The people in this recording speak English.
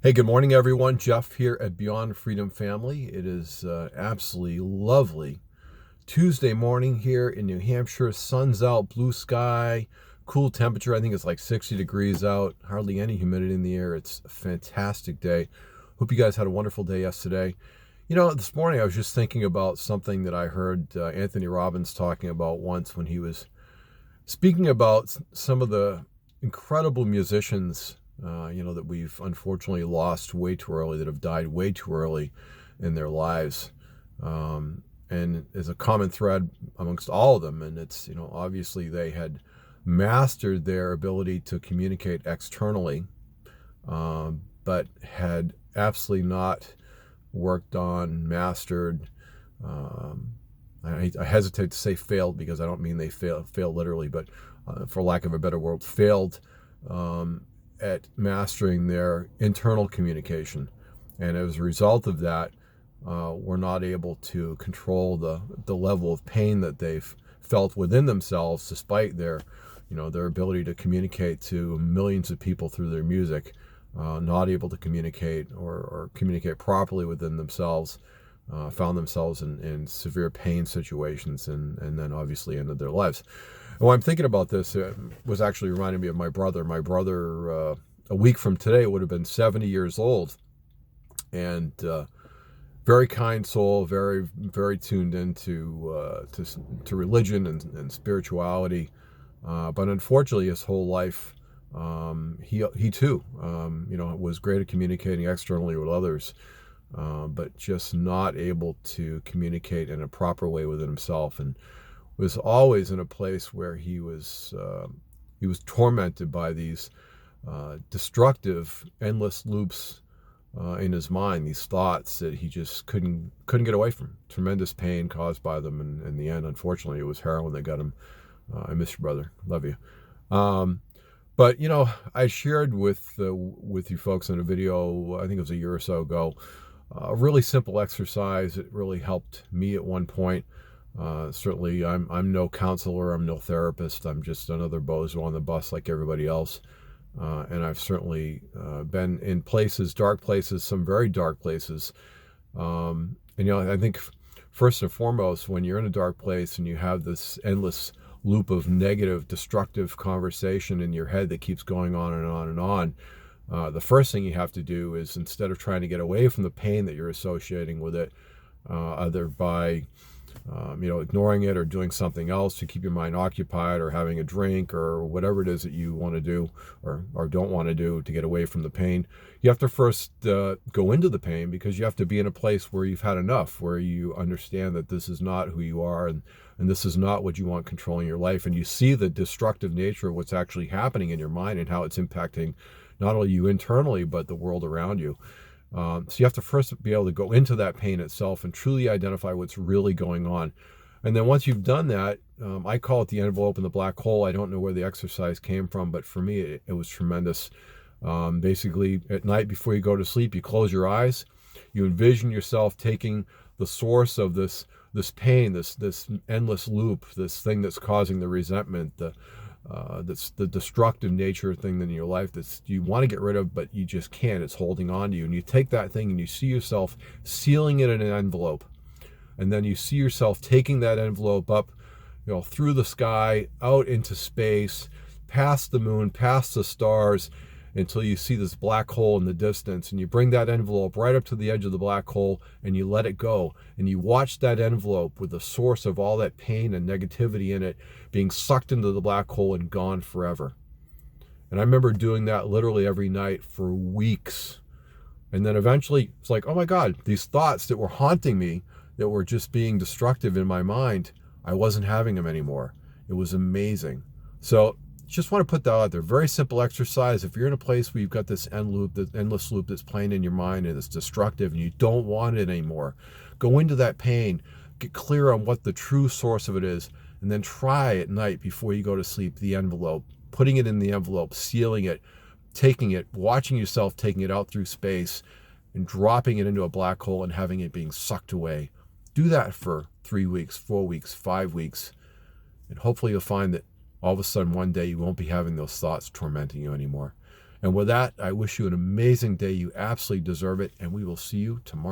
Hey, good morning, everyone. Jeff here at Beyond Freedom Family. It is absolutely lovely Tuesday morning here in New Hampshire. Sun's out, blue sky, cool temperature. I think it's like 60 degrees out, hardly any humidity in the air. It's a fantastic day. Hope you guys had a wonderful day yesterday. You know, this morning I was just thinking about something that I heard Anthony Robbins talking about once when he was speaking about some of the incredible musicians, that we've unfortunately lost way too early, that have died way too early in their lives. And there's a common thread amongst all of them, and it's, obviously they had mastered their ability to communicate externally, but had absolutely not worked on, mastered, I hesitate to say failed because I don't mean they fail literally, but for lack of a better word, failed at mastering their internal communication. And as a result of that, we're not able to control the level of pain that they've felt within themselves, despite their ability to communicate to millions of people through their music, not able to communicate or communicate properly within themselves. Found themselves in severe pain situations and then obviously ended their lives. And when I'm thinking about this, it was actually reminding me of my brother. My brother, a week from today, would have been 70 years old, and very kind soul, very, very tuned into to religion and spirituality. But unfortunately, his whole life, he too, was great at communicating externally with others. But just not able to communicate in a proper way within himself, and was always in a place where he was tormented by these destructive, endless loops in his mind. These thoughts that he just couldn't get away from. Tremendous pain caused by them, and in the end, unfortunately, it was heroin that got him. I miss you, brother. Love you. But I shared with you folks in a video, I think it was a year or so ago, a really simple exercise. It really helped me at one point. Certainly, I'm no counselor, I'm no therapist. I'm just another bozo on the bus like everybody else. And I've certainly been in places, dark places, some very dark places. And I think first and foremost, when you're in a dark place and you have this endless loop of negative, destructive conversation in your head that keeps going on and on and on, the first thing you have to do is, instead of trying to get away from the pain that you're associating with it, either by ignoring it or doing something else to keep your mind occupied, or having a drink, or whatever it is that you want to do or don't want to do to get away from the pain, you have to first go into the pain, because you have to be in a place where you've had enough, where you understand that this is not who you are, and this is not what you want controlling your life, and you see the destructive nature of what's actually happening in your mind and how it's impacting not only you internally, but the world around you. So you have to first be able to go into that pain itself and truly identify what's really going on. And then once you've done that, I call it the envelope and the black hole. I don't know where the exercise came from, but for me, it was tremendous. Basically, at night before you go to sleep, you close your eyes, you envision yourself taking the source of this pain, this endless loop, this thing that's causing the resentment, that's the destructive nature thing in your life that you want to get rid of, but you just can't. It's holding on to you. And you take that thing and you see yourself sealing it in an envelope. And then you see yourself taking that envelope up, through the sky, out into space, past the moon, past the stars, until you see this black hole in the distance. And you bring that envelope right up to the edge of the black hole and you let it go. And you watch that envelope, with the source of all that pain and negativity in it, being sucked into the black hole and gone forever. And I remember doing that literally every night for weeks. And then eventually it's like, oh my God, these thoughts that were haunting me, that were just being destructive in my mind, I wasn't having them anymore. It was amazing. So just want to put that out there. Very simple exercise. If you're in a place where you've got this endless loop that's playing in your mind and it's destructive and you don't want it anymore, go into that pain, get clear on what the true source of it is, and then try at night before you go to sleep the envelope, putting it in the envelope, sealing it, taking it, watching yourself taking it out through space and dropping it into a black hole and having it being sucked away. Do that for 3 weeks, 4 weeks, 5 weeks, and hopefully you'll find that all of a sudden one day you won't be having those thoughts tormenting you anymore. And with that, I wish you an amazing day. You absolutely deserve it. And we will see you tomorrow.